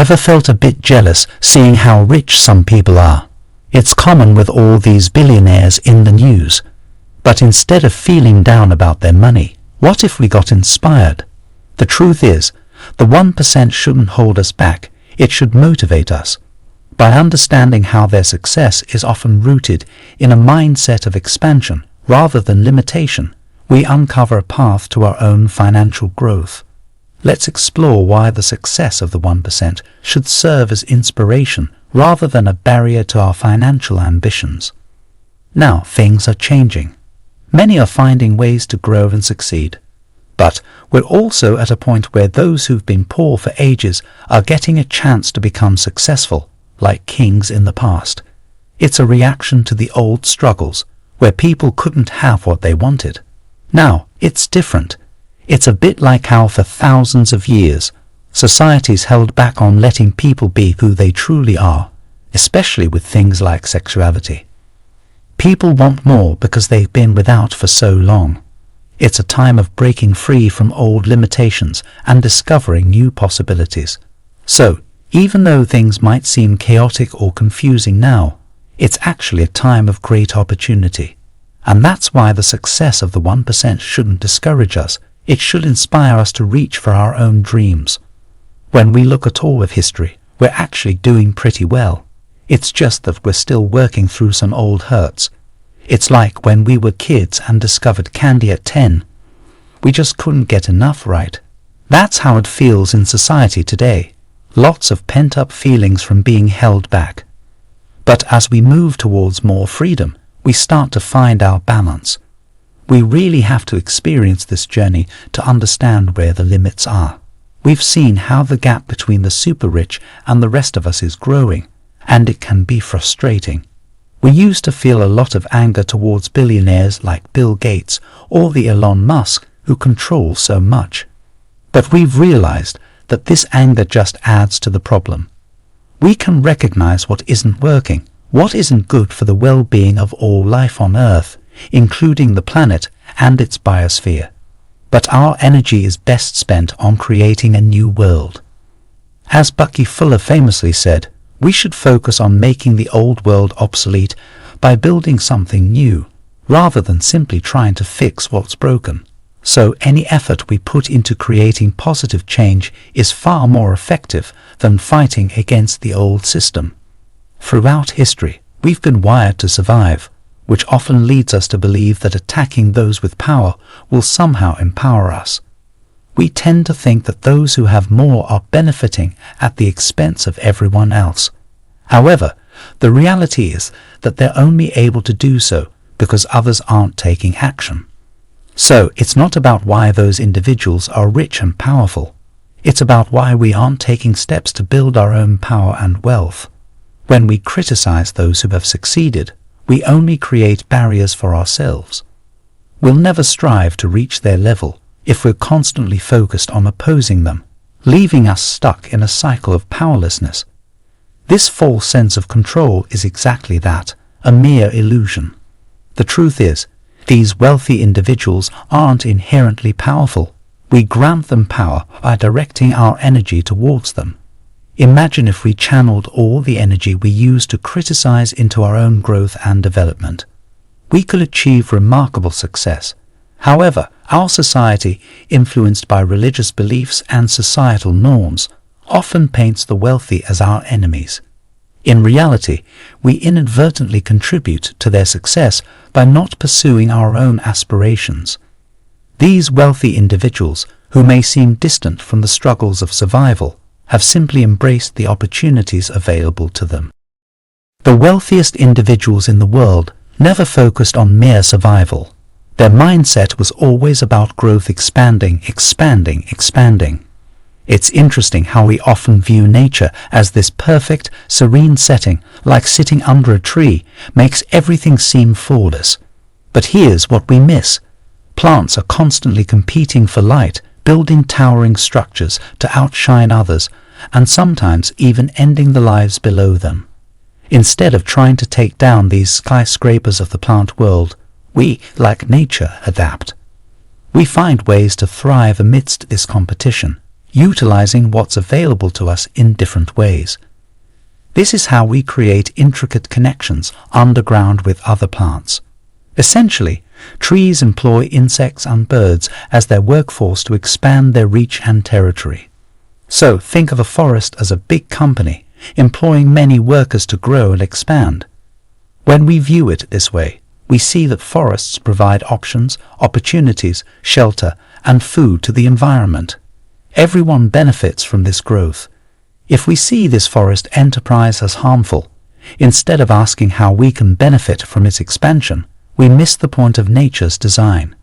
Ever felt a bit jealous seeing how rich some people are? It's common with all these billionaires in the news. But instead of feeling down about their money, what if we got inspired? The truth is, the 1% shouldn't hold us back, it should motivate us. By understanding how their success is often rooted in a mindset of expansion rather than limitation, we uncover a path to our own financial growth. Let's explore why the success of the 1% should serve as inspiration rather than a barrier to our financial ambitions. Now things are changing. Many are finding ways to grow and succeed. But we're also at a point where those who've been poor for ages are getting a chance to become successful, like kings in the past. It's a reaction to the old struggles, where people couldn't have what they wanted. Now, it's different. It's a bit like how for thousands of years, societies held back on letting people be who they truly are, especially with things like sexuality. People want more because they've been without for so long. It's a time of breaking free from old limitations and discovering new possibilities. So, even though things might seem chaotic or confusing now, it's actually a time of great opportunity. And that's why the success of the 1% shouldn't discourage us. It should inspire us to reach for our own dreams. When we look at all of history, we're actually doing pretty well. It's just that we're still working through some old hurts. It's like when we were kids and discovered candy at 10. We just couldn't get enough, right? That's how it feels in society today. Lots of pent-up feelings from being held back. But as we move towards more freedom, we start to find our balance. We really have to experience this journey to understand where the limits are. We've seen how the gap between the super rich and the rest of us is growing, and it can be frustrating. We used to feel a lot of anger towards billionaires like Bill Gates or the Elon Musk who control so much. But we've realized that this anger just adds to the problem. We can recognize what isn't working, what isn't good for the well-being of all life on Earth, including the planet and its biosphere. But our energy is best spent on creating a new world. As Bucky Fuller famously said, we should focus on making the old world obsolete by building something new, rather than simply trying to fix what's broken. So any effort we put into creating positive change is far more effective than fighting against the old system. Throughout history, we've been wired to survive, which often leads us to believe that attacking those with power will somehow empower us. We tend to think that those who have more are benefiting at the expense of everyone else. However, the reality is that they're only able to do so because others aren't taking action. So it's not about why those individuals are rich and powerful. It's about why we aren't taking steps to build our own power and wealth. When we criticize those who have succeeded, we only create barriers for ourselves. We'll never strive to reach their level if we're constantly focused on opposing them, leaving us stuck in a cycle of powerlessness. This false sense of control is exactly that, a mere illusion. The truth is, these wealthy individuals aren't inherently powerful. We grant them power by directing our energy towards them. Imagine if we channeled all the energy we use to criticize into our own growth and development. We could achieve remarkable success. However, our society, influenced by religious beliefs and societal norms, often paints the wealthy as our enemies. In reality, we inadvertently contribute to their success by not pursuing our own aspirations. These wealthy individuals, who may seem distant from the struggles of survival, have simply embraced the opportunities available to them. The wealthiest individuals in the world never focused on mere survival. Their mindset was always about growth, expanding. It's interesting how we often view nature as this perfect, serene setting, like sitting under a tree, makes everything seem flawless. But here's what we miss. Plants are constantly competing for light, building towering structures to outshine others, and sometimes even ending the lives below them. Instead of trying to take down these skyscrapers of the plant world, we, like nature, adapt. We find ways to thrive amidst this competition, utilizing what's available to us in different ways. This is how we create intricate connections underground with other plants. Essentially, trees employ insects and birds as their workforce to expand their reach and territory. So think of a forest as a big company, employing many workers to grow and expand. When we view it this way, we see that forests provide options, opportunities, shelter, and food to the environment. Everyone benefits from this growth. If we see this forest enterprise as harmful, instead of asking how we can benefit from its expansion, we miss the point of nature's design.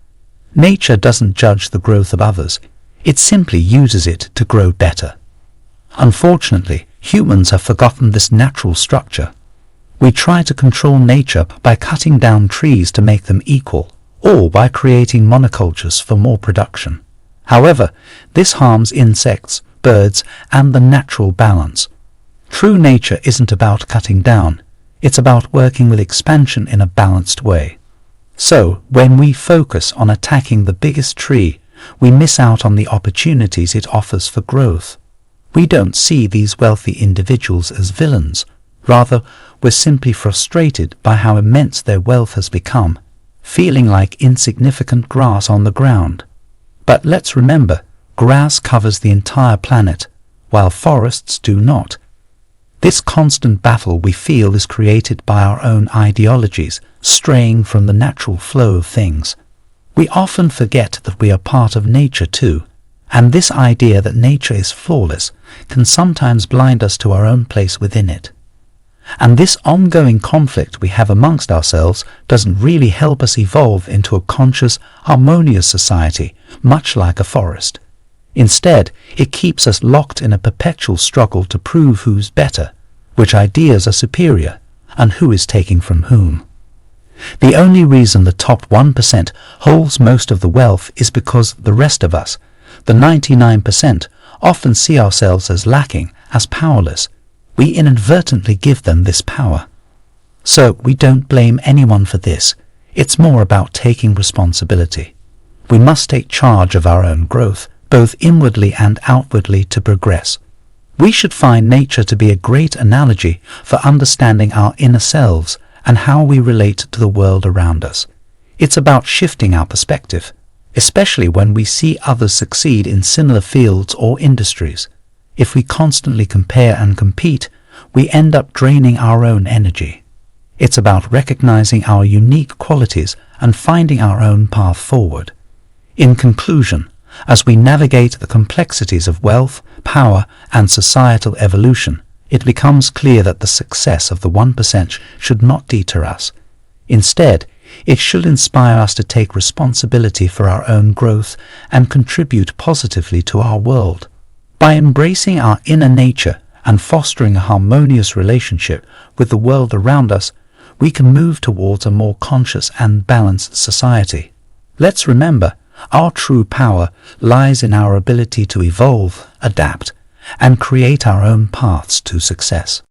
Nature doesn't judge the growth of others, it simply uses it to grow better. Unfortunately, humans have forgotten this natural structure. We try to control nature by cutting down trees to make them equal, or by creating monocultures for more production. However, this harms insects, birds, and the natural balance. True nature isn't about cutting down, it's about working with expansion in a balanced way. So, when we focus on attacking the biggest tree, we miss out on the opportunities it offers for growth. We don't see these wealthy individuals as villains. Rather, we're simply frustrated by how immense their wealth has become, feeling like insignificant grass on the ground. But let's remember, grass covers the entire planet, while forests do not. This constant battle we feel is created by our own ideologies, straying from the natural flow of things. We often forget that we are part of nature too, and this idea that nature is flawless can sometimes blind us to our own place within it. And this ongoing conflict we have amongst ourselves doesn't really help us evolve into a conscious, harmonious society, much like a forest. Instead, it keeps us locked in a perpetual struggle to prove who's better, which ideas are superior, and who is taking from whom. The only reason the top 1% holds most of the wealth is because the rest of us, the 99%, often see ourselves as lacking, as powerless. We inadvertently give them this power. So we don't blame anyone for this. It's more about taking responsibility. We must take charge of our own growth, both inwardly and outwardly, to progress. We should find nature to be a great analogy for understanding our inner selves and how we relate to the world around us. It's about shifting our perspective, especially when we see others succeed in similar fields or industries. If we constantly compare and compete, we end up draining our own energy. It's about recognizing our unique qualities and finding our own path forward. In conclusion, as we navigate the complexities of wealth, power, and societal evolution, it becomes clear that the success of the 1% should not deter us. Instead, it should inspire us to take responsibility for our own growth and contribute positively to our world. By embracing our inner nature and fostering a harmonious relationship with the world around us, we can move towards a more conscious and balanced society. Let's remember, our true power lies in our ability to evolve, adapt, and create our own paths to success.